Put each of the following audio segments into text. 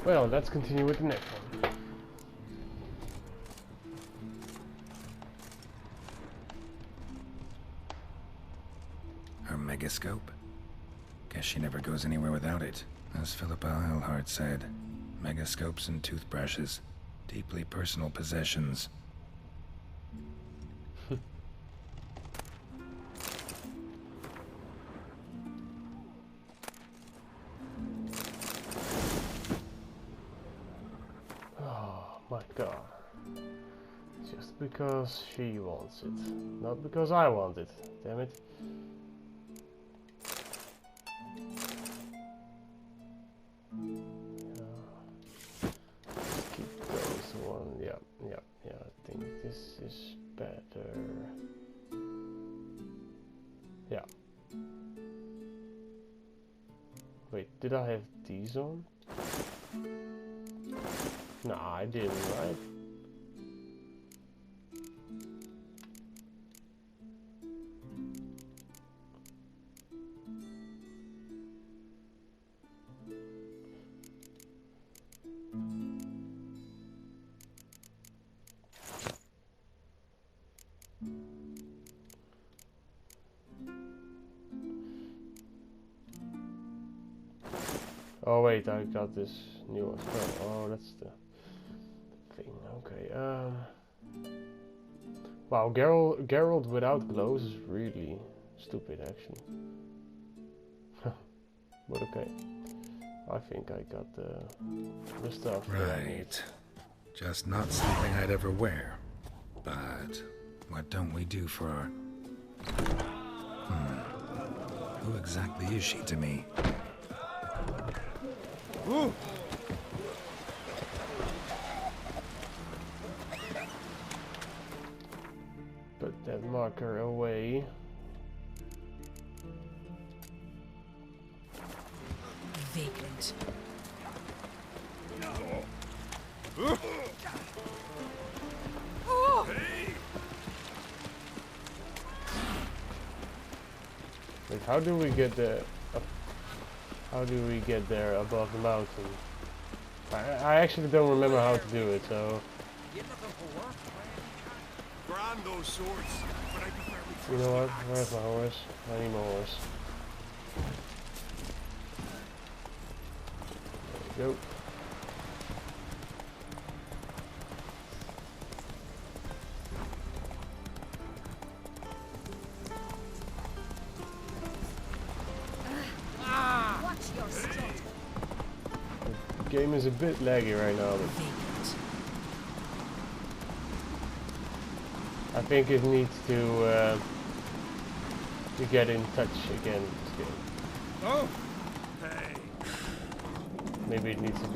Well, let's continue with the next one. Her megascope? Guess she never goes anywhere without it. As Philippa Eilhart said, megascopes and toothbrushes, deeply personal possessions. Oh my god. Just because she wants it. Not because I want it. Damn it. Keep those one. Yeah. I think this is better. Yeah. Wait, did I have these on? Nah, I didn't, right? Oh wait, I got this new one. Oh, that's the thing. Okay. Wow, Geralt without gloves is really stupid, actually. But okay. I think I got the stuff. Right. Just not something I'd ever wear. But what don't we do for our... Who exactly is she to me? Ooh. Put that marker away. Vagrant. Wait, how do we get there? How do we get there above the mountain? I actually don't remember how to do it, so... You know what? Where's my horse? I need my horse. There we go. The game is a bit laggy right now, but I think it needs to get in touch again with this game. Oh! Hey! Maybe it needs to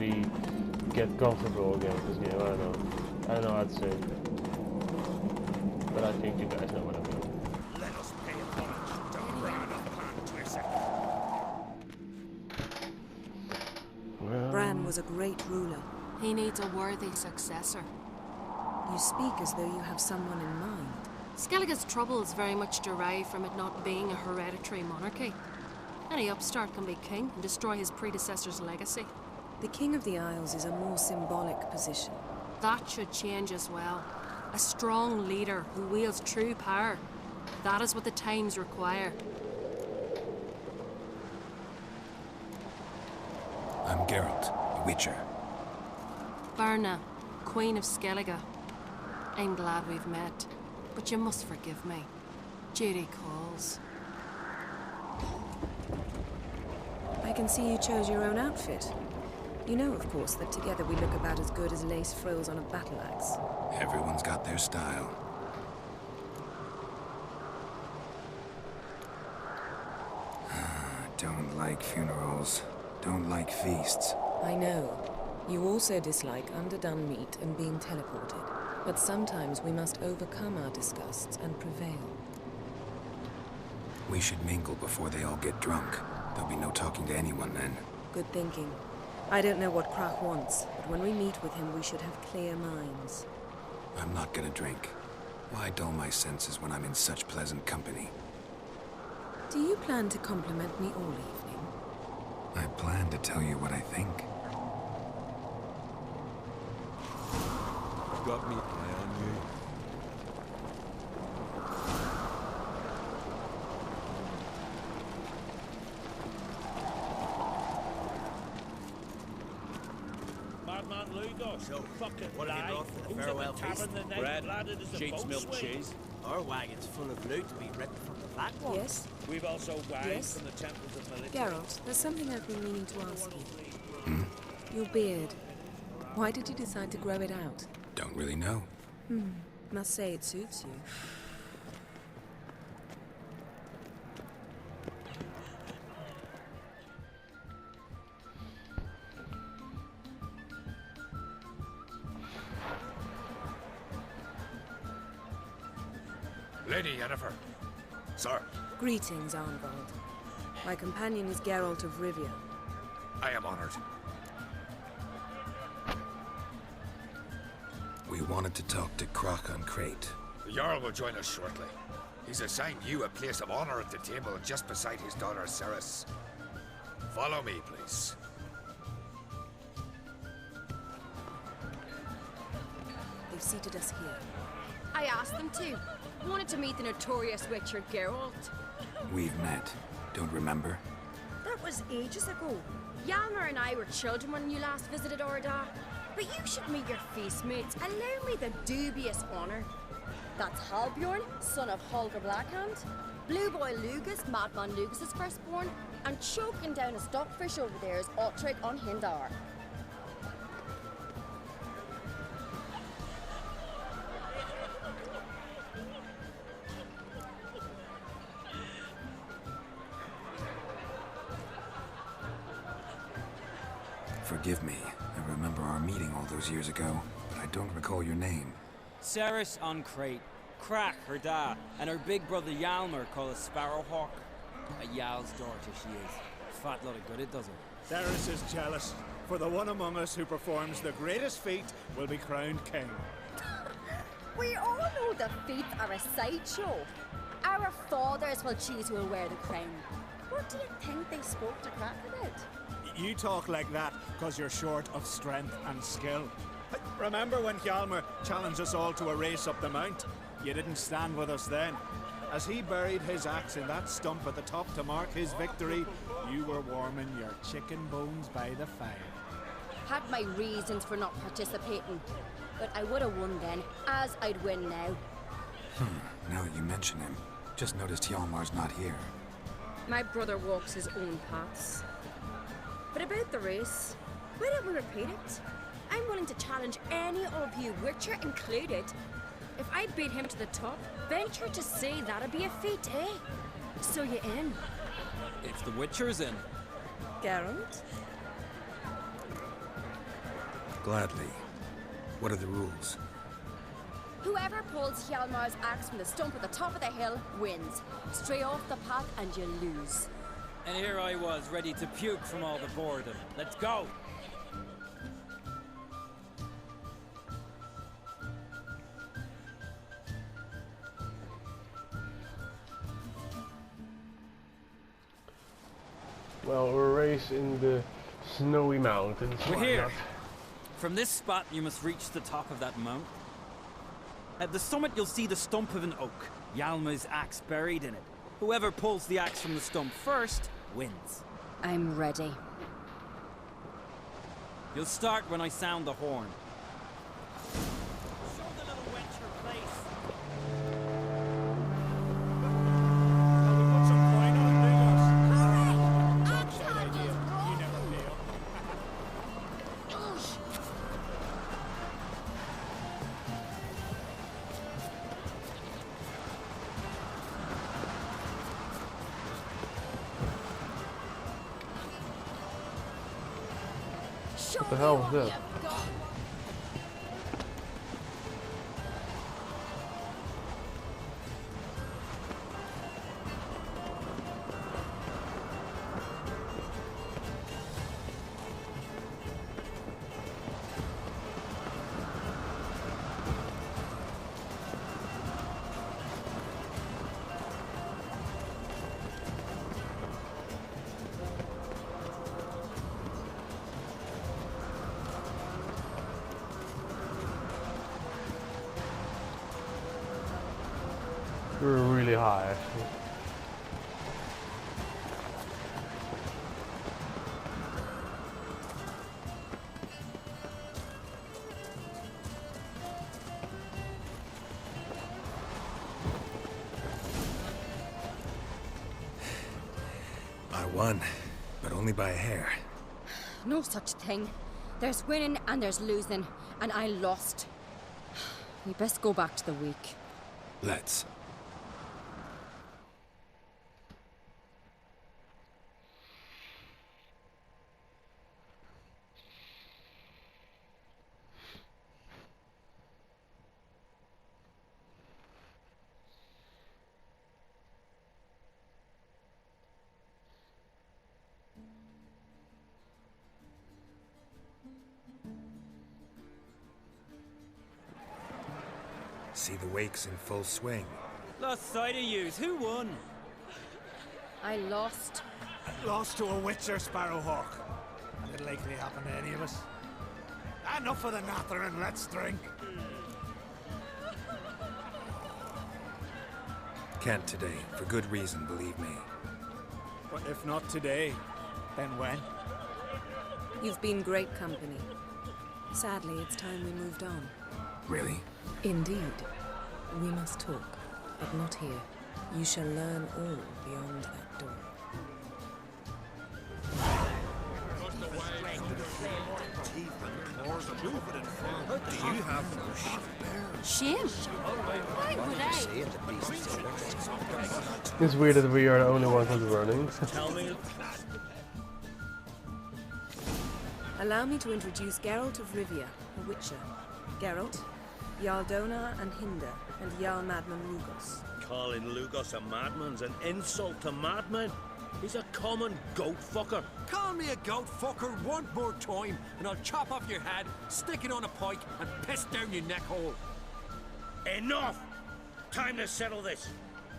get comfortable again with this game. I don't know how to say it. But I think you guys know what I mean. Let us pay homage to Bran of Clan. Bran was a great ruler. He needs a worthy successor. You speak as though you have someone in mind. Skellige's troubles very much derive from it not being a hereditary monarchy. Any upstart can be king and destroy his predecessor's legacy. The King of the Isles is a more symbolic position. That should change as well. A strong leader who wields true power. That is what the times require. I'm Geralt, the Witcher. Birna, Queen of Skellige. I'm glad we've met, but you must forgive me. Duty calls. I can see you chose your own outfit. You know, of course, that together we look about as good as lace frills on a battle axe. Everyone's got their style. Don't like funerals. Don't like feasts. I know. You also dislike underdone meat and being teleported. But sometimes we must overcome our disgusts and prevail. We should mingle before they all get drunk. There'll be no talking to anyone then. Good thinking. I don't know what Krach wants, but when we meet with him, we should have clear minds. I'm not gonna drink. Why dull my senses when I'm in such pleasant company? Do you plan to compliment me all evening? I plan to tell you what I think. got me eye on you. Madman Lugos, So, fucking what have you lie. brought for the Who's farewell at the tavern feast? the night Bread, landed as a sheets, milk, boatswain? cheese. Our wagon's full of loot to be ripped from the black one. Yes? We've also wine Yes? from the temples of Melita. Geralt, there's something I've been meaning to ask you. Your beard. Why did you decide to grow it out? Don't really know. Must say it suits you. Lady Yennefer. Sir, Greetings, Arnvald. My companion is Geralt of Rivia. I am honored. We wanted to talk to Croc on Crate. The Jarl will join us shortly. He's assigned you a place of honor at the table just beside his daughter Ceres. Follow me, please. They've seated us here. I asked them to. Wanted to meet the notorious Witcher Geralt. We've met. Don't remember? That was ages ago. Yalmer and I were children when you last visited Orda. But you should meet your feast mates. Allow me the dubious honor. That's Halbjorn, son of Holger Blackhand. Blue Boy Lugus, Madman Lugus' firstborn. And choking down a stockfish over there is Ottrig on Hindar. Forgive me. I remember our meeting all those years ago, but I don't recall your name. Ceres on Crate, Crack, her da, and her big brother Yalmer called a Sparrowhawk. A Yal's daughter she is. Fat lot of good it does her. Ceres is jealous, for the one among us who performs the greatest feat will be crowned king. We all know the feats are a sideshow. Our fathers will choose who will wear the crown. What do you think they spoke to Crack about? You talk like that because you're short of strength and skill. Remember when Hjalmar challenged us all to a race up the mount? You didn't stand with us then. As he buried his axe in that stump at the top to mark his victory, you were warming your chicken bones by the fire. Had my reasons for not participating, but I would have won then, as I'd win now. Now that you mention him, just noticed Hjalmar's not here. My brother walks his own paths. But about the race, why don't we repeat it? I'm willing to challenge any of you, Witcher included. If I beat him to the top, venture to say that'd be a feat, eh? So you in? If the Witcher's in. Geralt? Gladly. What are the rules? Whoever pulls Hjalmar's axe from the stump at the top of the hill wins. Stray off the path and you lose. And here I was, ready to puke from all the boredom. Let's go! Well, we're racing the snowy mountains. We're why here. not? From this spot, you must reach the top of that mount. At the summit, you'll see the stump of an oak. Yalma's axe buried in it. Whoever pulls the axe from the stump first wins. I'm ready. You'll start when I sound the horn. Show the little wench her place. Shall we put some coin on Lugos? I Good can't idea. just You never fail. What the hell was that? We were really high, actually. I won, but only by a hair. No such thing. There's winning and there's losing, and I lost. We best go back to the week. Let's. See the wakes in full swing. Lost sight of yous. Who won? I lost. Lost to a Witcher, Sparrowhawk. Didn't likely happen to any of us. Enough of the natter and let's drink. Can't today, for good reason, believe me. But if not today, then when? You've been great company. Sadly, it's time we moved on. Really? Indeed. We must talk, but not here. You shall learn all beyond that door. Do you have Shame. Why would I? It's weird that we are the only ones who's running. Tell me. Allow me to introduce Geralt of Rivia, a Witcher. Geralt, Jarl Dona and Hinder, and Jarl Madman Lugos. Calling Lugos a madman's an insult to madmen. He's a common goat fucker. Call me a goat fucker one more time, and I'll chop off your head, stick it on a pike, and piss down your neck hole. Enough! Time to settle this.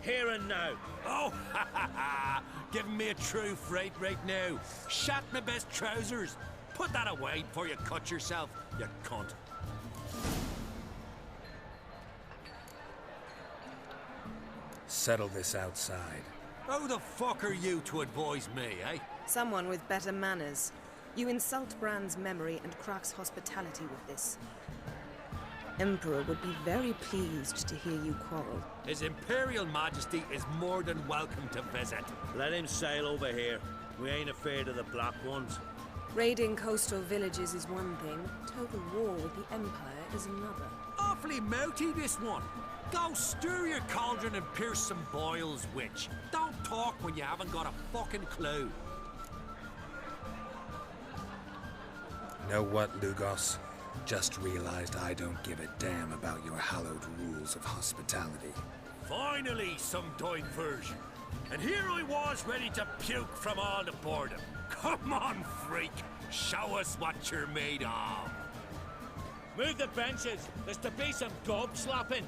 Here and now. Oh, ha ha ha! Giving me a true fright right now. Shat my best trousers. Put that away before you cut yourself, you cunt. Settle this outside. Who the fuck are you to advise me, eh? Someone with better manners. You insult Bran's memory and Crach's hospitality with this. Emperor would be very pleased to hear you quarrel. His Imperial Majesty is more than welcome to visit. Let him sail over here. We ain't afraid of the Black Ones. Raiding coastal villages is one thing. Total war with the Empire is another. Awfully mouty, this one. Go stir your cauldron and pierce some boils, witch. Don't talk when you haven't got a fucking clue. Know what, Lugos? Just realized I don't give a damn about your hallowed rules of hospitality. Finally, some diversion. And here I was ready to puke from all the boredom. Come on, freak. Show us what you're made of. Move the benches. There's to be some gob slapping.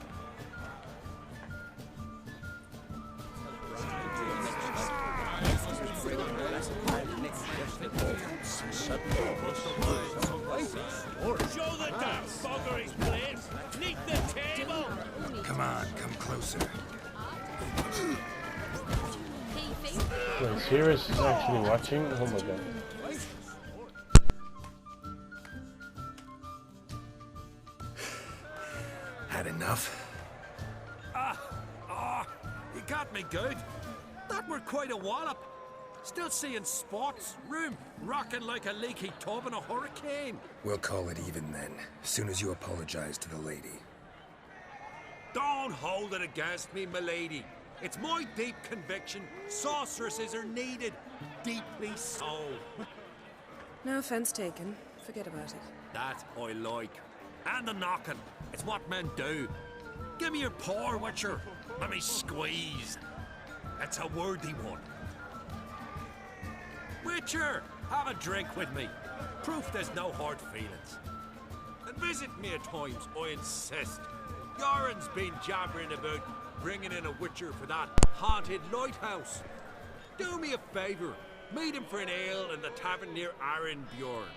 Show the damn bugger his place. Sneak the table. Come on, come closer. When Sirius is actually watching, oh my god. Had enough? You got me good. That were quite a wallop. Still seeing spots, room, rocking like a leaky tub in a hurricane. We'll call it even then, soon as you apologize to the lady. Don't hold it against me, milady. It's my deep conviction sorceresses are needed. Deeply so. No offense taken. Forget about it. That I like. And the knocking. It's what men do. Give me your paw, Witcher. Let me squeeze. It's a worthy one. Witcher, have a drink with me. Proof there's no hard feelings. And visit me at times, I insist. Yoren's been jabbering about bringing in a Witcher for that haunted lighthouse. Do me a favour. Meet him for an ale in the tavern near Arenbjorn.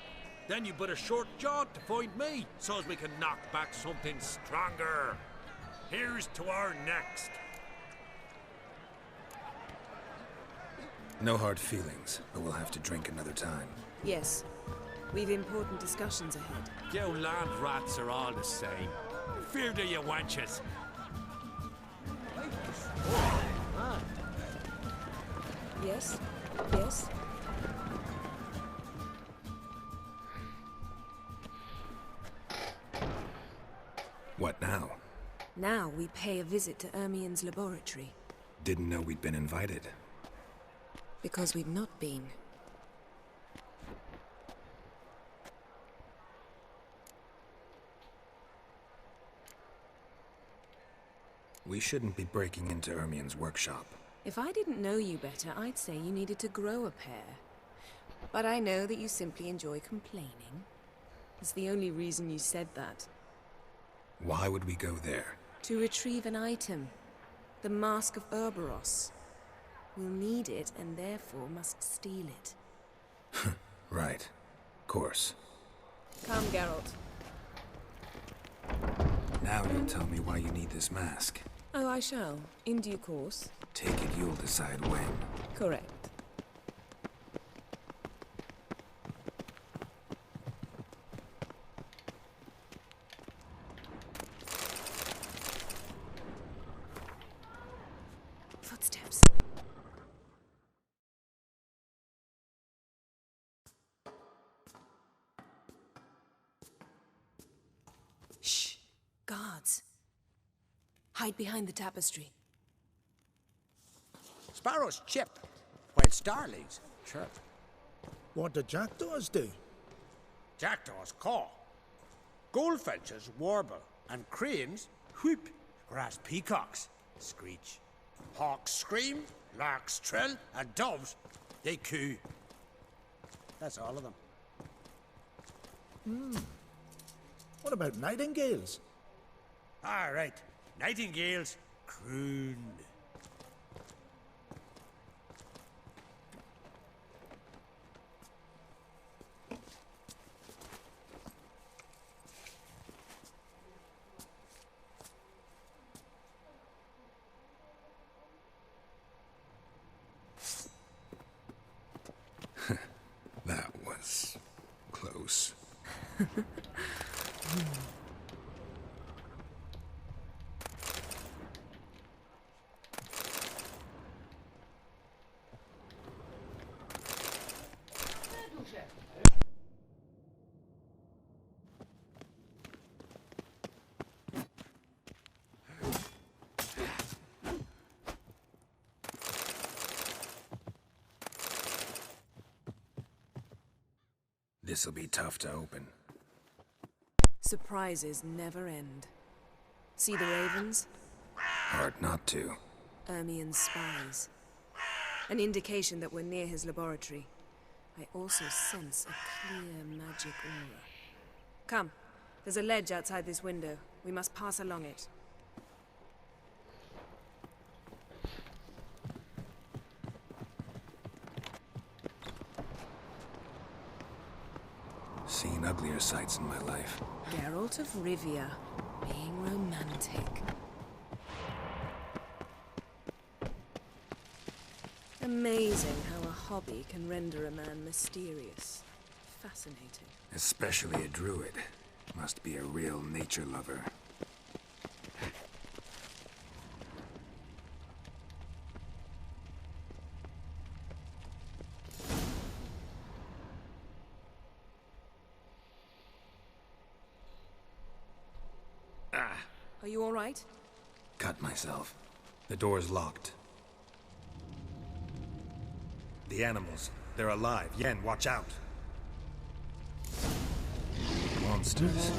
Then you but a short jaunt to find me, so's we can knock back something stronger. Here's to our next. No hard feelings, but we'll have to drink another time. Yes. We've important discussions ahead. You land rats are all the same. Fear to you wenches. Yes? Yes? What now? Now we pay a visit to Ermien's laboratory. Didn't know we'd been invited. Because we've not been. We shouldn't be breaking into Ermien's workshop. If I didn't know you better, I'd say you needed to grow a pair. But I know that you simply enjoy complaining. It's the only reason you said that. Why would we go there? To retrieve an item. The Mask of Urboros. We'll need it and therefore must steal it. Right. Course. Come, Geralt. Now you'll tell me why you need this mask. Oh, I shall. In due course. Take it you'll decide when. Correct. Footsteps. Shh. Guards. Hide behind the tapestry. Sparrows chip, while starlings chirp. What do jackdaws do? Jackdaws caw. Goldfinches warble, and cranes whoop, whereas peacocks screech. Hawks scream, larks trill, and doves, they coo. That's all of them. What about nightingales? All right, nightingales croon. That was close. This'll be tough to open. Surprises never end. See the ravens? Hard not to. Ermien's spies. An indication that we're near his laboratory. I also sense a clear magic aura. Come, there's a ledge outside this window. We must pass along it. Seen uglier sights in my life. Geralt of Rivia, being romantic. Amazing how a hobby can render a man mysterious. Fascinating. Especially a druid. Must be a real nature lover. Are you all right? Cut myself. The door's locked. The animals. They're alive. Yen, watch out. Monsters.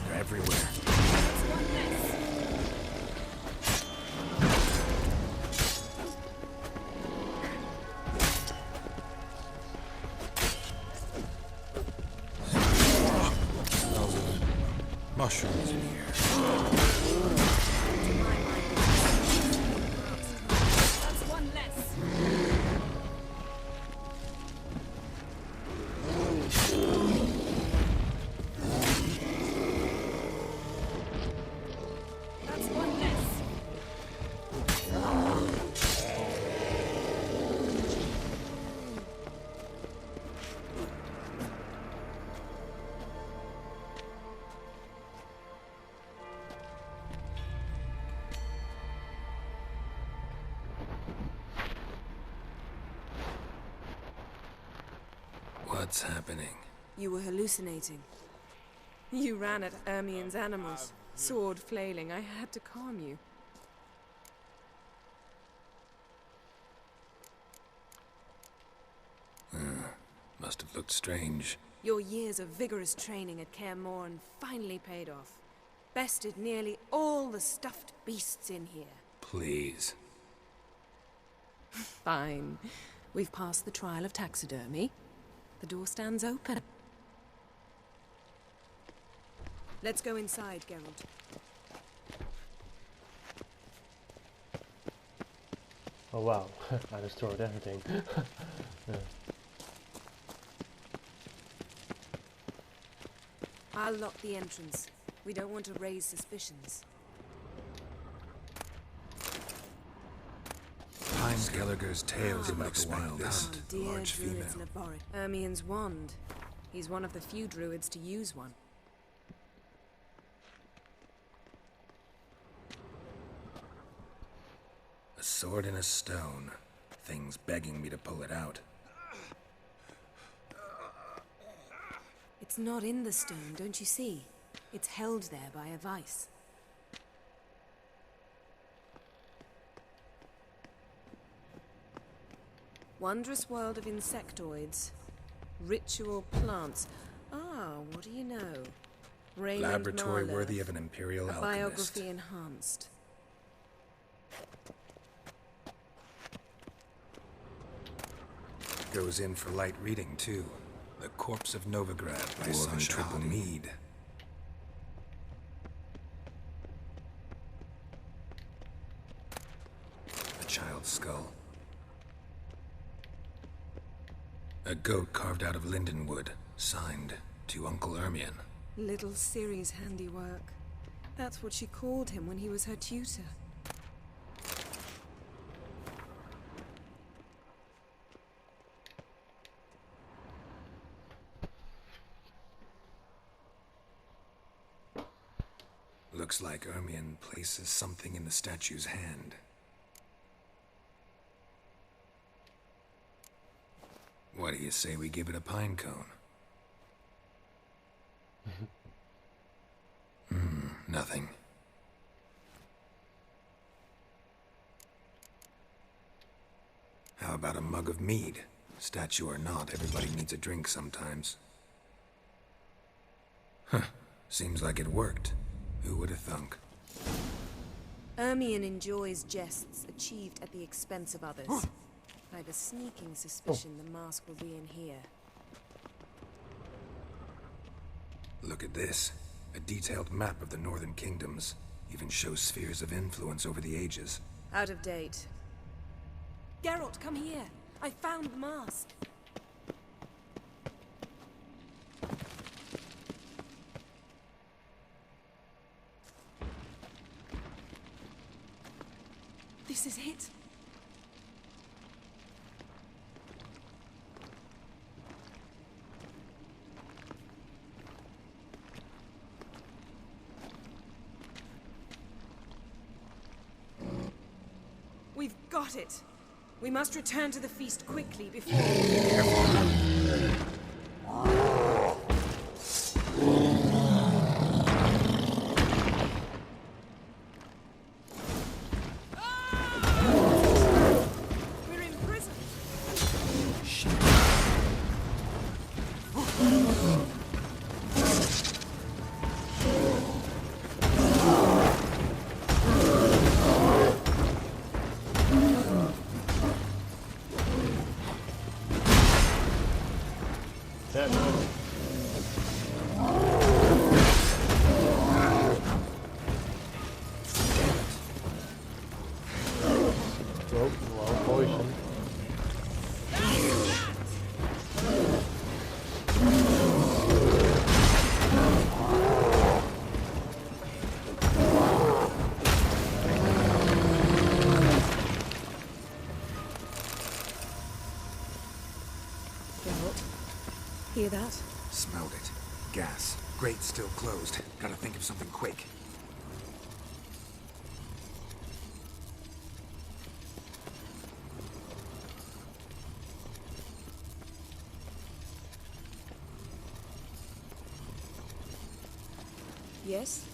They're everywhere. Mushrooms in here. That's one less. That's one less. What's happening? You were hallucinating. You ran at Ermien's animals, sword flailing. I had to calm you. Must have looked strange. Your years of vigorous training at Kaer Morhen finally paid off. Bested nearly all the stuffed beasts in here. Please. Fine. We've passed the trial of taxidermy. The door stands open. Let's go inside, Geralt. Oh wow, I destroyed everything. Yeah. I'll lock the entrance. We don't want to raise suspicions. Pine Skelliger's tales about the wild hunt, the Dear large Druid's female. laboratory. Ermien's wand. He's one of the few druids to use one. A sword in a stone. Thing's begging me to pull it out. It's not in the stone, don't you see? It's held there by a vice. Wondrous world of insectoids. Ritual plants. Ah, what do you know? Raymond Laboratory Marlowe. worthy of an imperial A alchemist. biography enhanced. Goes in for light reading, too. The Corpse of Novigrad by Son Triple Mead. A child's skull. A goat carved out of linden wood, signed to Uncle Ermion. Little Ciri's handiwork. That's what she called him when he was her tutor. Looks like Ermion places something in the statue's hand. What do you say we give it a pine cone? Nothing. How about a mug of mead? Statue or not, everybody needs a drink sometimes. Huh. Seems like it worked. Who would have thunk? Ermion enjoys jests achieved at the expense of others. I have a sneaking suspicion the mask will be in here. Look at this. A detailed map of the Northern Kingdoms. Even shows spheres of influence over the ages. Out of date. Geralt, come here. I found the mask. This is it. We've got it. We must return to the feast quickly before... We're in prison. Hear that? Smelled it. Gas. Grate still closed. Gotta think of something quick. Yes?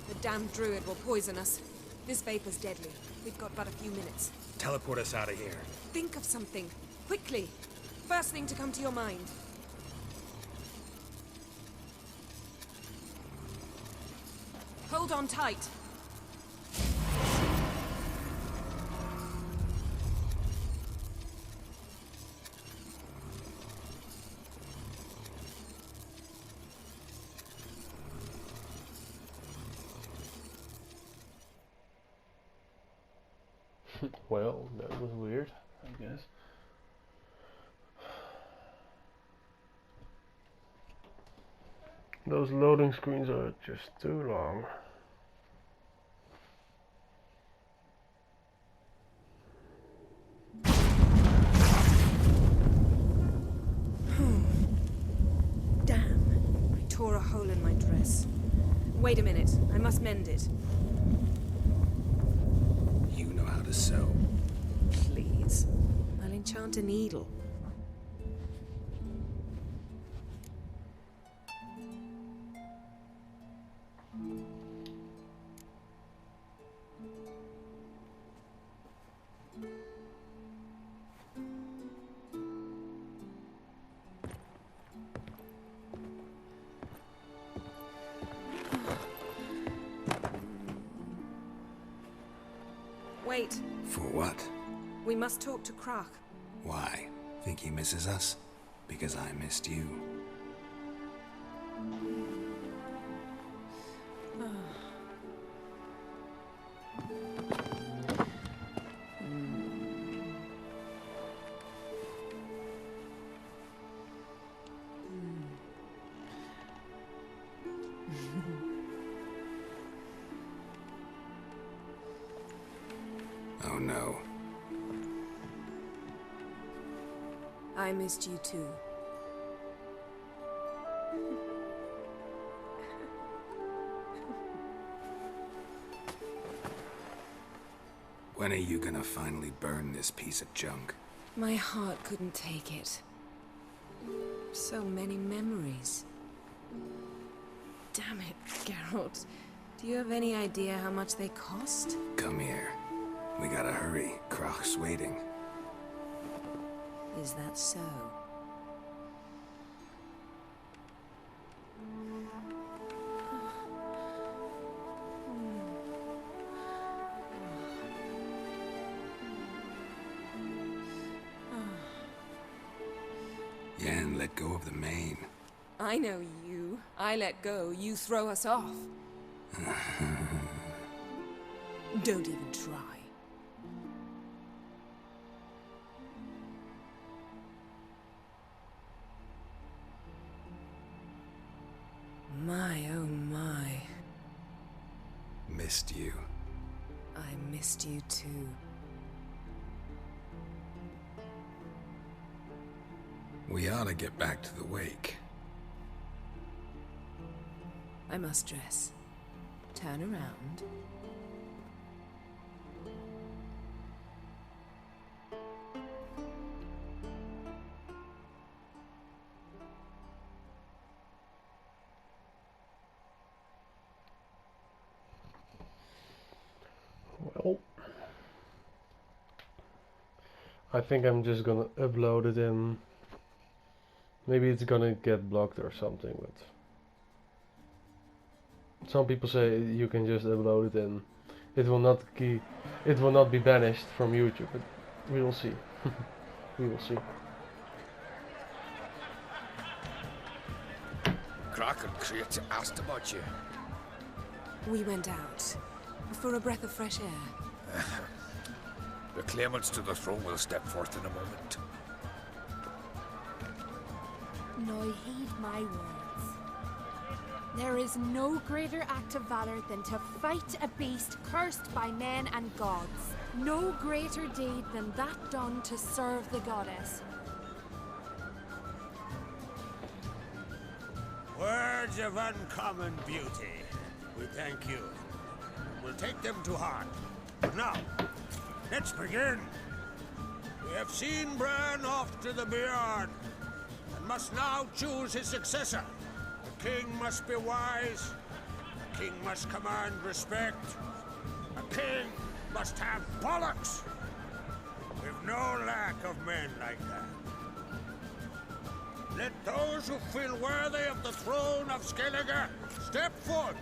The damned druid will poison us. This vapor's deadly. We've got but a few minutes. Teleport us out of here. Think of something. Quickly. First thing to come to your mind. Hold on tight. Well, that was weird, I guess. Those loading screens are just too long. Damn. I tore a hole in my dress. Wait a minute. I must mend it. You know how to sew. Please. I'll enchant a needle. Wait. For what? We must talk to Krach. Why? Think he misses us? Because I missed you. Oh no. I missed you too. When are you gonna finally burn this piece of junk? My heart couldn't take it. So many memories. Damn it, Geralt. Do you have any idea how much they cost? Come here. We gotta hurry. Krach's waiting. Is that so? Yen, let go of the mane. I know you. I let go, you throw us off. Don't even try. My, oh my. Missed you. I missed you too. We ought to get back to the wake. I must dress. Turn around. Well, I think I'm just gonna upload it in. Maybe it's gonna get blocked or something, but some people say you can just upload it in. It will not be banished from YouTube, but we will see. We will see. Krach and Kreath asked about you. We went out for a breath of fresh air. The claimants to the throne will step forth in a moment. Now heed my words. There is no greater act of valor than to fight a beast cursed by men and gods. No greater deed than that done to serve the goddess. Words of uncommon beauty. We thank you. We'll take them to heart. Now, let's begin. We have seen Bran off to the Bjorn, and must now choose his successor. The king must be wise. A king must command respect. A king must have bollocks. We've no lack of men like that. Let those who feel worthy of the throne of Skellige step forth.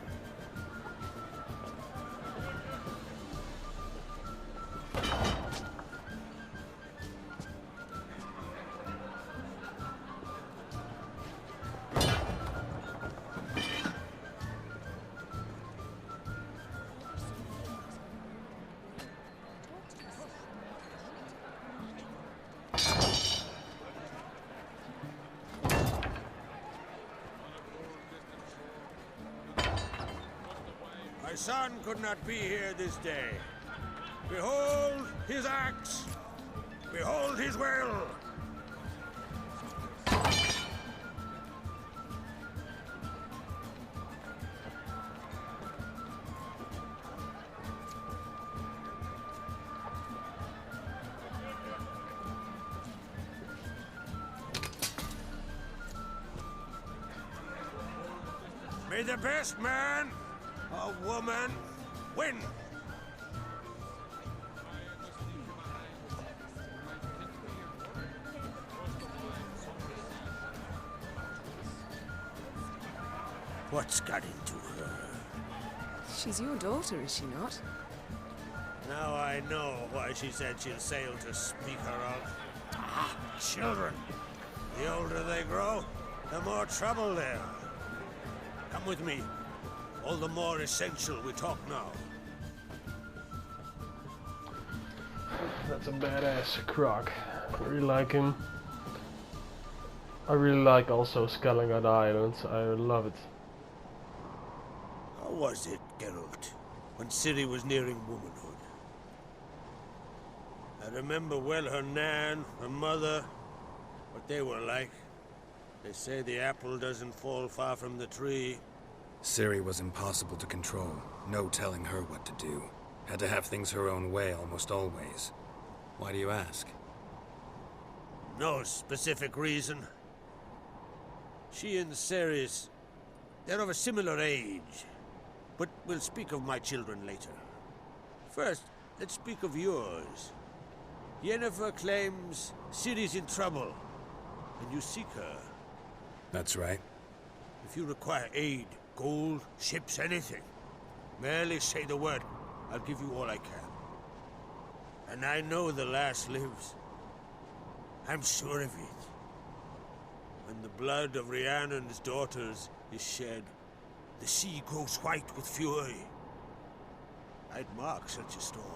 My son could not be here this day. Behold his axe. Behold his will. May the best man or woman win. What's got into her? She's your daughter, is she not? Now I know why she said she'll sail to speak her of. Ah, children. The older they grow, the more trouble there. Come with me. All the more essential we talk now. That's a badass croc. I really like him. I really like also Skellige Island. I love it. How was it, Geralt, when Ciri was nearing womanhood? I remember well her nan, her mother, what they were like. They say the apple doesn't fall far from the tree. Ciri was impossible to control. No telling her what to do. Had to have things her own way almost always. Why do you ask? No specific reason. She and Ceres, they're of a similar age. But we'll speak of my children later. First, let's speak of yours. Yennefer claims Ciri's in trouble, and you seek her. That's right. If you require aid, gold, ships, anything, merely say the word. I'll give you all I can. And I know the lass lives. I'm sure of it. When the blood of Rhiannon's daughters is shed, the sea grows white with fury. I'd mark such a storm.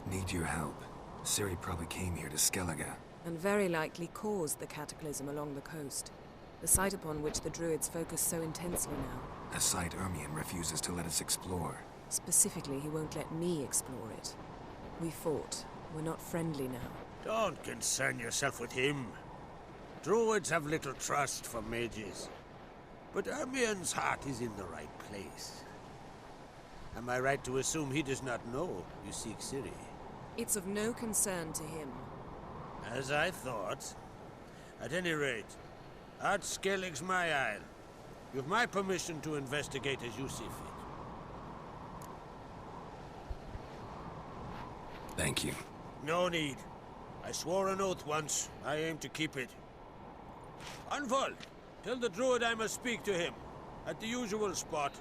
Need your help. Ciri probably came here to Skellige. And very likely caused the cataclysm along the coast. The site upon which the Druids focus so intensely now. A site Ermion refuses to let us explore. Specifically, he won't let me explore it. We fought. We're not friendly now. Don't concern yourself with him. Druids have little trust for mages. But Ermion's heart is in the right place. Am I right to assume he does not know you seek Ciri? It's of no concern to him. As I thought. At any rate, Art Skellig's my isle. You've my permission to investigate as you see fit. Thank you. No need. I swore an oath once. I aim to keep it. Anvol, tell the druid I must speak to him. At the usual spot.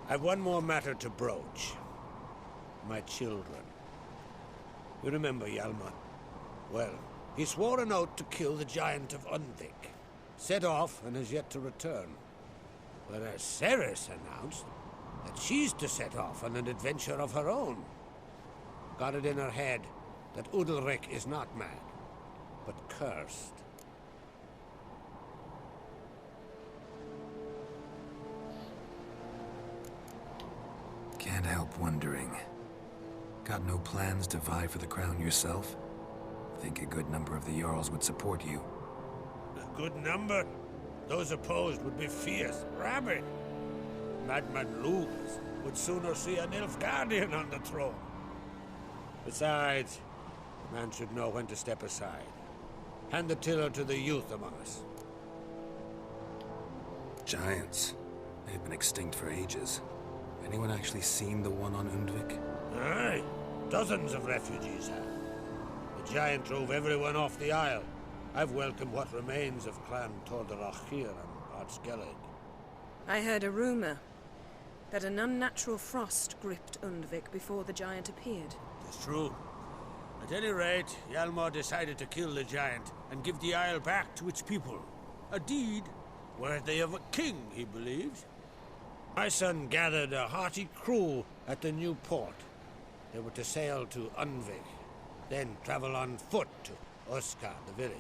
I've one more matter to broach. My children. You remember Hjalmar? Well, he swore an oath to kill the giant of Undvik. Set off and has yet to return. Whereas Ceres announced that she's to set off on an adventure of her own. Got it in her head that Udalric is not mad, but cursed. Can't help wondering. Got no plans to vie for the crown yourself? Think a good number of the Jarls would support you. A good number? Those opposed would be fierce, rabid. Madman Lugos would sooner see an Nilfgaardian on the throne. Besides, a man should know when to step aside. Hand the tiller to the youth among us. Giants. They've been extinct for ages. Anyone actually seen the one on Undvik? Aye. Dozens of refugees have. The giant drove everyone off the isle. I've welcomed what remains of Clan Tordarachir and Ard Skellig. I heard a rumor that an unnatural frost gripped Undvik before the giant appeared. It's true. At any rate, Hjalmar decided to kill the giant and give the isle back to its people. A deed worthy of a king, he believed. My son gathered a hearty crew at the new port. They were to sail to Undvik, then travel on foot to Uska, the village.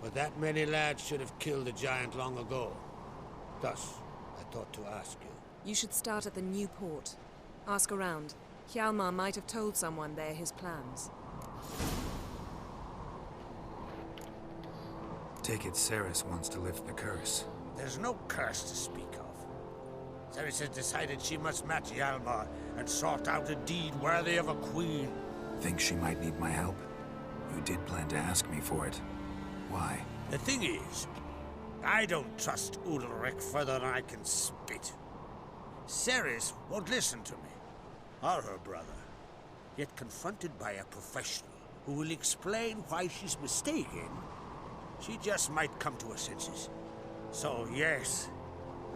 But that many lads should have killed the giant long ago. Thus, I thought to ask you. You should start at the new port. Ask around. Hjalmar might have told someone there his plans. Take it Cerys wants to lift the curse. There's no curse to speak of. Cerys has decided she must match Hjalmar and sort out a deed worthy of a queen. Think she might need my help? You did plan to ask me for it. Why? The thing is, I don't trust Ulrich further than I can spit. Cerys won't listen to me, or her brother. Yet confronted by a professional who will explain why she's mistaken, she just might come to her senses. So yes,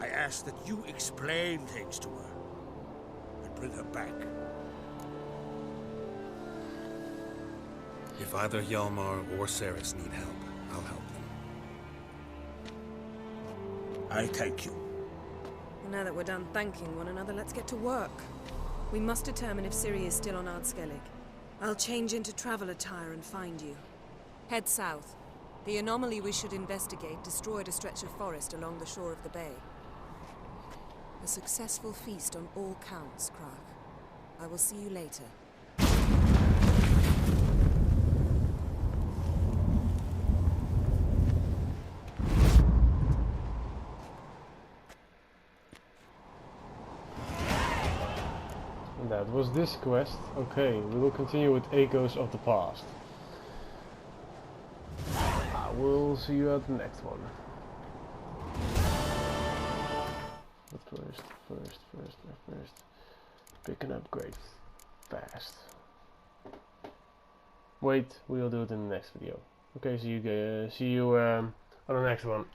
I ask that you explain things to her and bring her back. If either Hjalmar or Cerys need help, I'll help them. I thank you. Well, now that we're done thanking one another, let's get to work. We must determine if Ciri is still on Ard Skellig. I'll change into travel attire and find you. Head south. The anomaly we should investigate destroyed a stretch of forest along the shore of the bay. A successful feast on all counts, Crach. I will see you later. That was this quest. Okay, we will continue with Echoes of the Past. I will see you at the next one. But first, pick an upgrade fast. Wait, we'll do it in the next video. Okay, see you on the next one.